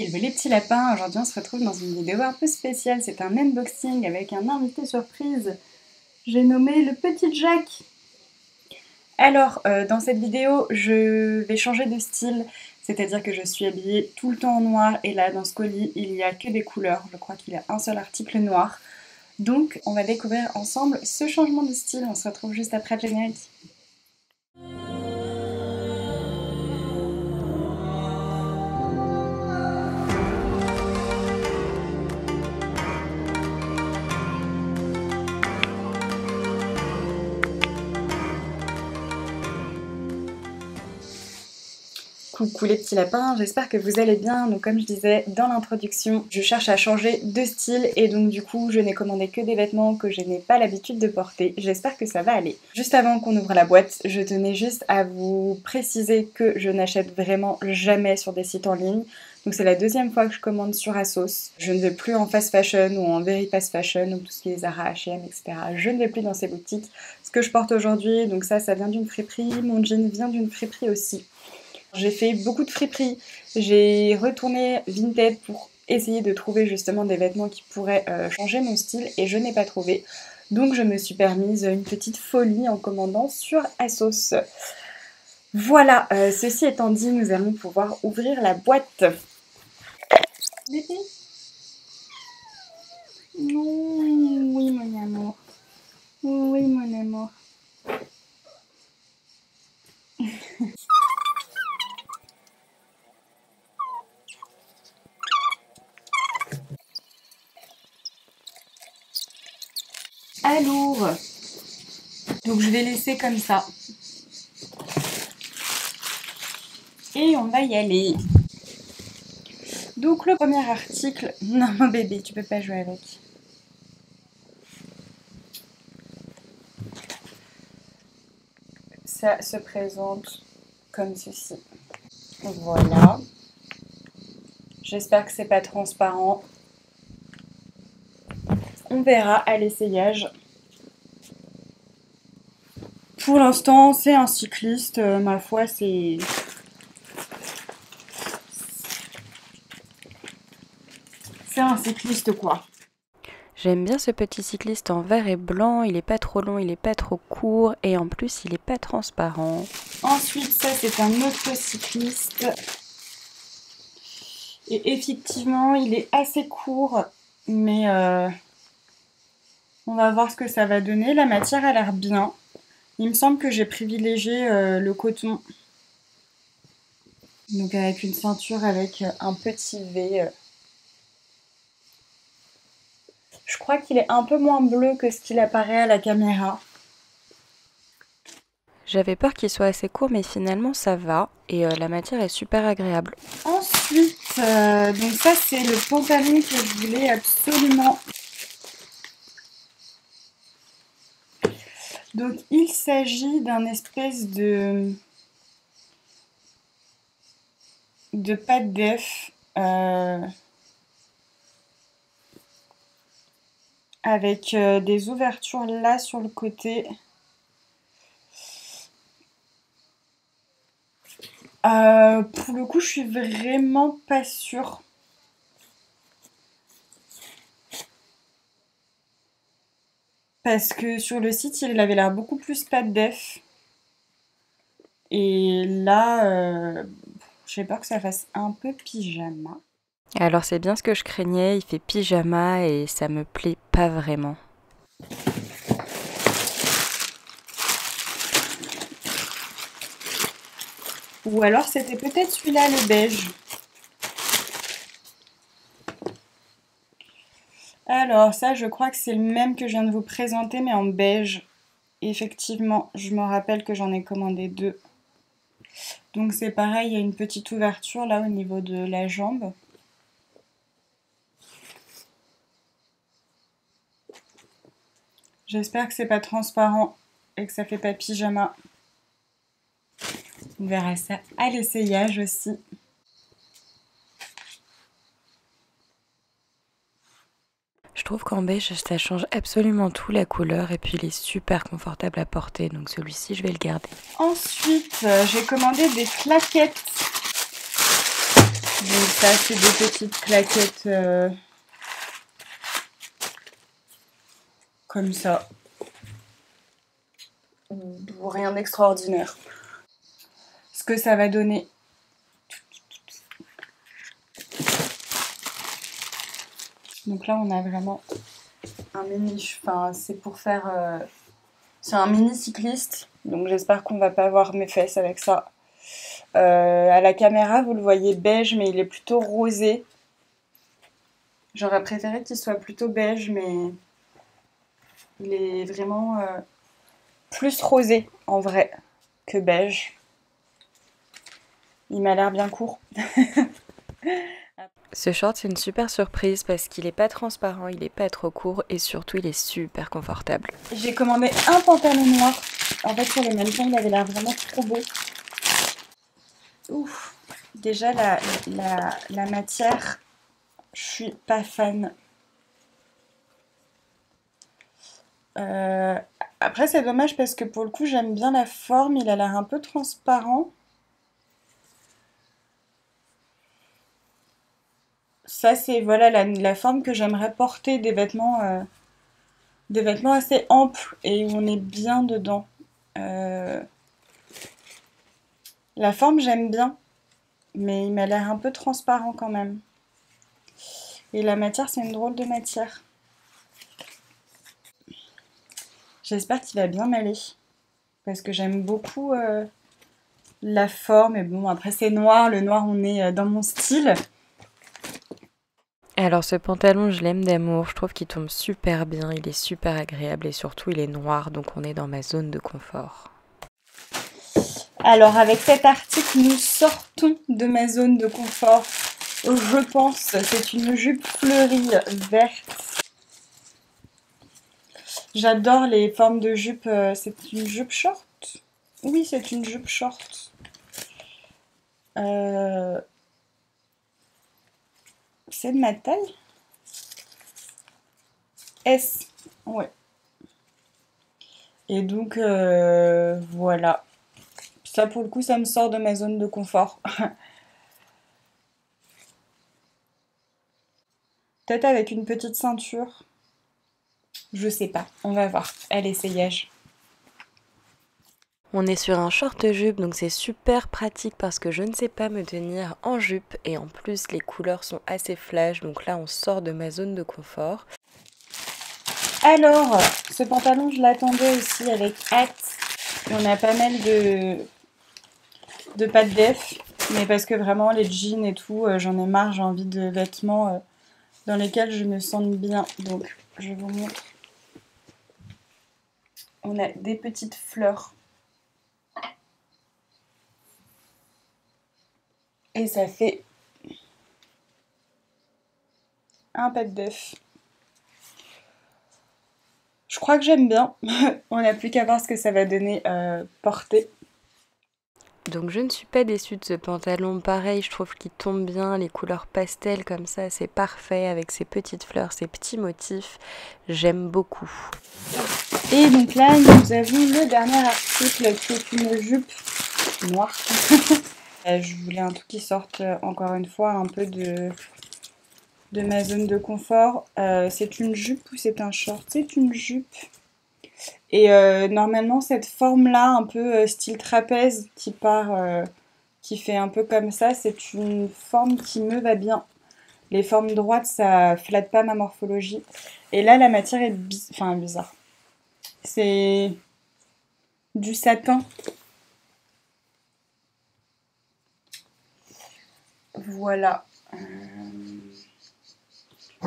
Hello les petits lapins, aujourd'hui on se retrouve dans une vidéo un peu spéciale, c'est un unboxing avec un invité surprise. J'ai nommé le petit Jack. Alors, dans cette vidéo, je vais changer de style, c'est-à-dire que je suis habillée tout le temps en noir et là dans ce colis il n'y a que des couleurs, je crois qu'il y a un seul article noir. Donc on va découvrir ensemble ce changement de style, on se retrouve juste après le générique. Coucou les petits lapins, j'espère que vous allez bien. Donc comme je disais dans l'introduction, je cherche à changer de style et donc du coup je n'ai commandé que des vêtements que je n'ai pas l'habitude de porter. J'espère que ça va aller. Juste avant qu'on ouvre la boîte, je tenais juste à vous préciser que je n'achète vraiment jamais sur des sites en ligne. Donc c'est la deuxième fois que je commande sur ASOS. Je ne vais plus en fast fashion ou en very fast fashion ou tout ce qui est Zara, H&M, etc. Je ne vais plus dans ces boutiques. Ce que je porte aujourd'hui, donc ça vient d'une friperie. Mon jean vient d'une friperie aussi. J'ai fait beaucoup de friperies, j'ai retourné Vinted pour essayer de trouver justement des vêtements qui pourraient changer mon style et je n'ai pas trouvé. Donc je me suis permise une petite folie en commandant sur ASOS. Voilà, ceci étant dit, nous allons pouvoir ouvrir la boîte. Bébé? Oui mon amour. Oui mon amour. Alors, donc je vais laisser comme ça. Et on va y aller. Donc le premier article... Non mon bébé, tu peux pas jouer avec. Ça se présente comme ceci. Voilà. J'espère que c'est pas transparent. On verra à l'essayage. Pour l'instant, c'est un cycliste. Ma foi, c'est un cycliste quoi. J'aime bien ce petit cycliste en vert et blanc, il est pas trop long, il est pas trop court et en plus il est pas transparent. Ensuite, ça c'est un autre cycliste. Et effectivement, il est assez court, mais on va voir ce que ça va donner. La matière a l'air bien. Il me semble que j'ai privilégié le coton. Donc avec une ceinture avec un petit V. Je crois qu'il est un peu moins bleu que ce qu'il apparaît à la caméra. J'avais peur qu'il soit assez court mais finalement ça va et la matière est super agréable. Ensuite, donc ça c'est le pantalon que je voulais absolument. Donc il s'agit d'un espèce de pâte def avec des ouvertures là sur le côté. Pour le coup, je suis vraiment pas sûre. Parce que sur le site, il avait l'air beaucoup plus pâte def. Et là, j'ai peur que ça fasse un peu pyjama. Alors c'est bien ce que je craignais, il fait pyjama et ça me plaît pas vraiment. Ou alors c'était peut-être celui-là, le beige. Alors ça, je crois que c'est le même que je viens de vous présenter, mais en beige. Effectivement, je me rappelle que j'en ai commandé deux. Donc c'est pareil, il y a une petite ouverture là au niveau de la jambe. J'espère que c'est pas transparent et que ça fait pas pyjama. On verra ça à l'essayage aussi. Je trouve qu'en beige ça change absolument tout la couleur et puis il est super confortable à porter donc celui-ci je vais le garder. Ensuite j'ai commandé des claquettes Donc ça, c'est des petites claquettes comme ça. Rien d'extraordinaire. Ce que ça va donner. Donc là, on a vraiment un mini... Enfin, c'est pour faire... c'est un mini cycliste. Donc j'espère qu'on va pas voir mes fesses avec ça. À la caméra, vous le voyez beige, mais il est plutôt rosé. J'aurais préféré qu'il soit plutôt beige, mais il est vraiment plus rosé en vrai que beige. Il m'a l'air bien court. Ce short, c'est une super surprise parce qu'il est pas transparent, il est pas trop court et surtout il est super confortable. J'ai commandé un pantalon noir. En fait, sur le mannequin, il avait l'air vraiment trop beau. Ouf. Déjà, la matière, je suis pas fan. Après, c'est dommage parce que pour le coup, j'aime bien la forme. Il a l'air un peu transparent. Ça, c'est voilà la forme que j'aimerais porter, des vêtements assez amples et où on est bien dedans. La forme, j'aime bien, mais il m'a l'air un peu transparent quand même. Et la matière, c'est une drôle de matière. J'espère qu'il va bien m'aller, parce que j'aime beaucoup la forme. Et bon, après, c'est noir. Le noir, on est dans mon style. Alors ce pantalon, je l'aime d'amour, je trouve qu'il tombe super bien, il est super agréable et surtout il est noir, donc on est dans ma zone de confort. Alors avec cet article, nous sortons de ma zone de confort. Je pense, c'est une jupe fleurie verte. J'adore les formes de jupe. C'est une jupe short? Oui, c'est une jupe short. C'est de ma taille? S. Ouais. Et donc, voilà. Ça, pour le coup, ça me sort de ma zone de confort. Peut-être avec une petite ceinture. Je sais pas. On va voir. À l'essayage. On est sur un short jupe, donc c'est super pratique parce que je ne sais pas me tenir en jupe et en plus les couleurs sont assez flash, donc là on sort de ma zone de confort. Alors, ce pantalon, je l'attendais aussi avec hâte. On a pas mal de pattes def, mais parce que vraiment les jeans et tout, j'en ai marre, j'ai envie de vêtements dans lesquels je me sente bien. Donc, je vous montre. On a des petites fleurs. Et ça fait un pas d'œuf. Je crois que j'aime bien. On n'a plus qu'à voir ce que ça va donner porter. Donc je ne suis pas déçue de ce pantalon, pareil je trouve qu'il tombe bien, les couleurs pastel comme ça c'est parfait avec ces petites fleurs, ces petits motifs, j'aime beaucoup. Et donc là nous avons le dernier article qui est une jupe noire. Je voulais un truc qui sorte encore une fois un peu de ma zone de confort. C'est une jupe ou c'est un short? C'est une jupe. Et normalement cette forme là un peu style trapèze qui part, qui fait un peu comme ça, c'est une forme qui me va bien. Les formes droites ça flatte pas ma morphologie. Et là la matière est bizarre. C'est du satin. Voilà.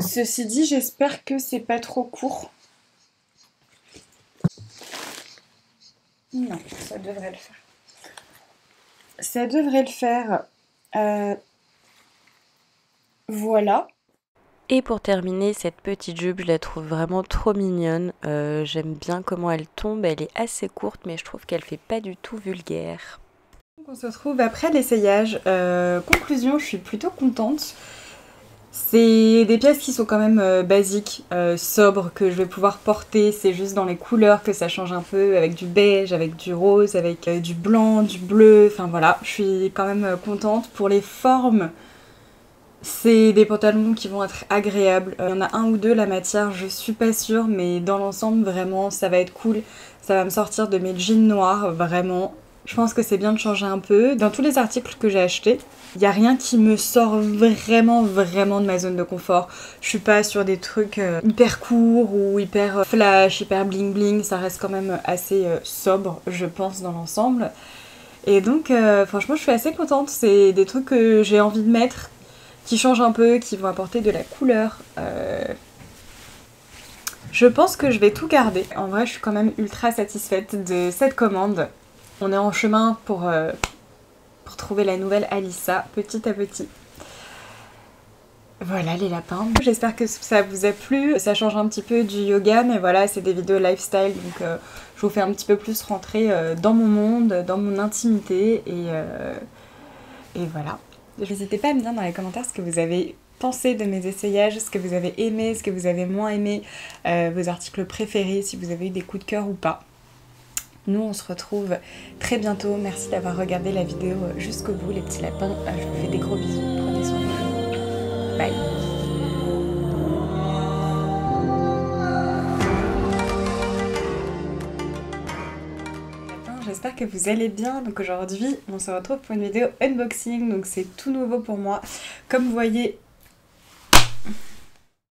Ceci dit, j'espère que c'est pas trop court. Non, ça devrait le faire. Ça devrait le faire. Voilà. Et pour terminer, cette petite jupe, je la trouve vraiment trop mignonne. J'aime bien comment elle tombe, elle est assez courte, mais je trouve qu'elle fait pas du tout vulgaire. On se retrouve après l'essayage. Conclusion, je suis plutôt contente. C'est des pièces qui sont quand même basiques, sobres, que je vais pouvoir porter. C'est juste dans les couleurs que ça change un peu, avec du beige, avec du rose, avec du blanc, du bleu. Enfin voilà, je suis quand même contente. Pour les formes, C'est des pantalons qui vont être agréables. Il y en a un ou deux, la matière, je suis pas sûre, mais dans l'ensemble, vraiment, ça va être cool. Ça va me sortir de mes jeans noirs, vraiment. Je pense que c'est bien de changer un peu. Dans tous les articles que j'ai achetés, il n'y a rien qui me sort vraiment de ma zone de confort. Je suis pas sur des trucs hyper courts ou hyper flash, hyper bling bling. Ça reste quand même assez sobre, je pense, dans l'ensemble. Et donc, franchement, je suis assez contente. C'est des trucs que j'ai envie de mettre, qui changent un peu, qui vont apporter de la couleur. Je pense que je vais tout garder. En vrai, je suis quand même ultra satisfaite de cette commande. On est en chemin pour trouver la nouvelle Alissa, petit à petit. Voilà les lapins. J'espère que ça vous a plu. Ça change un petit peu du yoga, mais voilà, c'est des vidéos lifestyle, donc je vous fais un petit peu plus rentrer dans mon monde, dans mon intimité, et voilà. N'hésitez pas à me dire dans les commentaires ce que vous avez pensé de mes essayages, ce que vous avez aimé, ce que vous avez moins aimé, vos articles préférés, si vous avez eu des coups de cœur ou pas. Nous, on se retrouve très bientôt. Merci d'avoir regardé la vidéo jusqu'au bout, les petits lapins. Je vous fais des gros bisous. Prenez soin de vous. Bye. J'espère que vous allez bien. Donc aujourd'hui, on se retrouve pour une vidéo unboxing. Donc c'est tout nouveau pour moi. Comme vous voyez,